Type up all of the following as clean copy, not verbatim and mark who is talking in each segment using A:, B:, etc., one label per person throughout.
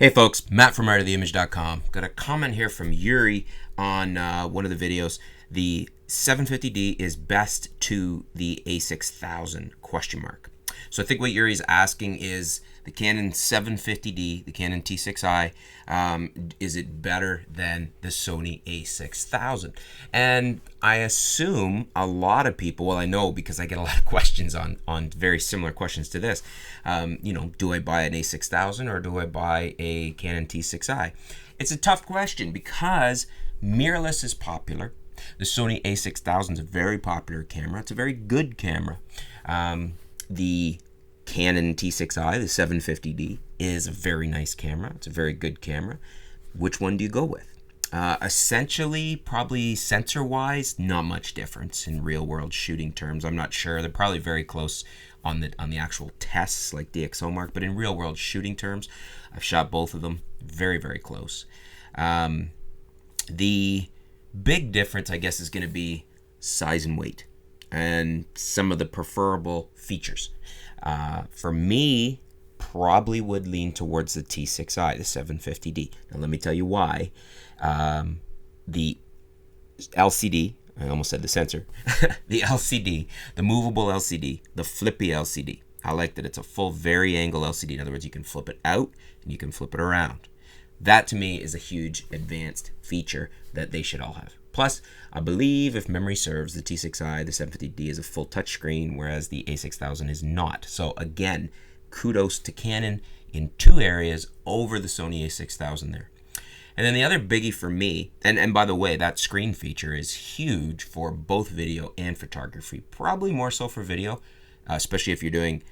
A: Hey folks, Matt from artoftheimage.com. Got a comment here from Yuri on one of the videos. The 750D is best to the a6000 ? So I think what Yuri's asking is the Canon 750D, the Canon T6i, is it better than the Sony a6000? And I assume a lot of people, well I know because I get a lot of questions on very similar questions to this, do I buy an a6000 or do I buy a Canon T6i? It's a tough question because mirrorless is popular. The Sony a6000 is a very popular camera. It's a very good camera. The Canon T6i, the 750D, is a very nice camera. It's a very good camera. Which one do you go with? Essentially, probably sensor-wise, not much difference in real-world shooting terms. I'm not sure. They're probably very close on the actual tests, like DxO mark. But in real-world shooting terms, I've shot both of them. Very, very close. The big difference, I guess, is going to be size and weight and some of the preferable features. For me, probably would lean towards the T6i, the 750D. Now, let me tell you why. The LCD, I almost said the sensor, the LCD, the movable LCD, the flippy LCD. I like that it's a full vari-angle LCD. In other words, you can flip it out and you can flip it around. That, to me, is a huge advanced feature that they should all have. Plus, I believe, if memory serves, the T6i, the 750D is a full touchscreen, whereas the a6000 is not. So, again, kudos to Canon in two areas over the Sony a6000 there. And then the other biggie for me, and by the way, that screen feature is huge for both video and photography. Probably more so for video, especially if you're doing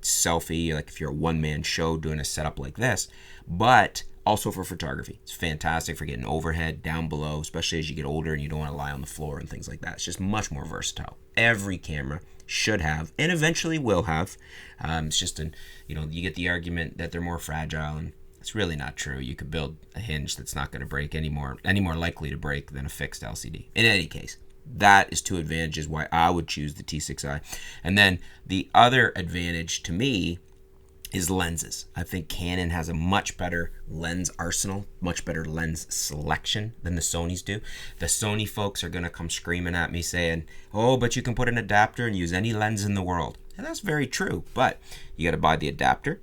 A: selfie, like if you're a one-man show doing a setup like this. But also for photography. It's fantastic for getting overhead, down below, especially as you get older and you don't want to lie on the floor and things like that. It's just much more versatile. Every camera should have, and eventually will have. It's just, you get the argument that they're more fragile, and it's really not true. You could build a hinge that's not going to break any more likely to break than a fixed LCD. In any case, that is two advantages why I would choose the T6i. And then the other advantage to me is lenses. I think Canon has a much better lens arsenal, much better lens selection than the Sonys do. The Sony folks are going to come screaming at me saying, oh, but you can put an adapter and use any lens in the world. And that's very true, but you got to buy the adapter.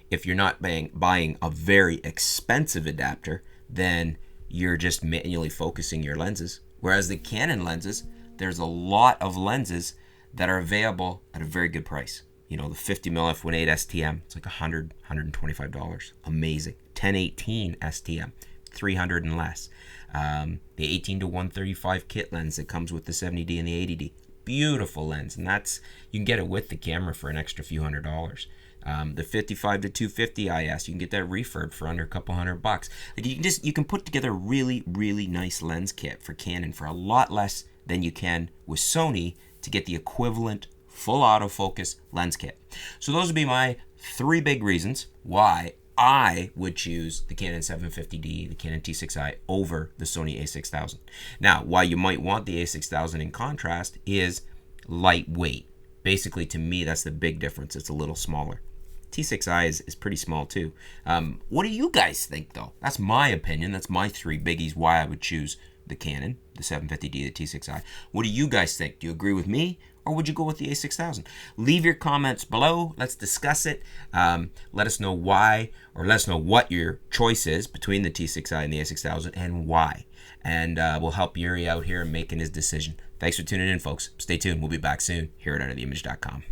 A: If you're not buying a very expensive adapter, then you're just manually focusing your lenses. Whereas the Canon lenses, there's a lot of lenses that are available at a very good price. The 50mm f1.8 STM, it's like $100, $125. Amazing. 1018 STM, $300 and less. The 18-135 kit lens that comes with the 70D and the 80D. Beautiful lens, and you can get it with the camera for an extra few $100. The 55-250 IS, you can get that refurb for under a couple $100. Like you can put together a really, really nice lens kit for Canon for a lot less than you can with Sony to get the equivalent full autofocus lens kit. So those would be my three big reasons why I would choose the Canon 750D, the Canon T6i over the Sony a6000. Now, why you might want the a6000 in contrast is lightweight. Basically, to me, that's the big difference. It's a little smaller. T6i is pretty small too. What do you guys think, though? That's my opinion. That's my three biggies why I would choose the Canon, the 750D, the T6i. What do you guys think? Do you agree with me, or would you go with the a6000? Leave your comments below. Let's discuss it. Let us know why, or let us know what your choice is between the T6i and the a6000 and why. And we'll help Yuri out here in making his decision. Thanks for tuning in, folks. Stay tuned. We'll be back soon here at artoftheimage.com.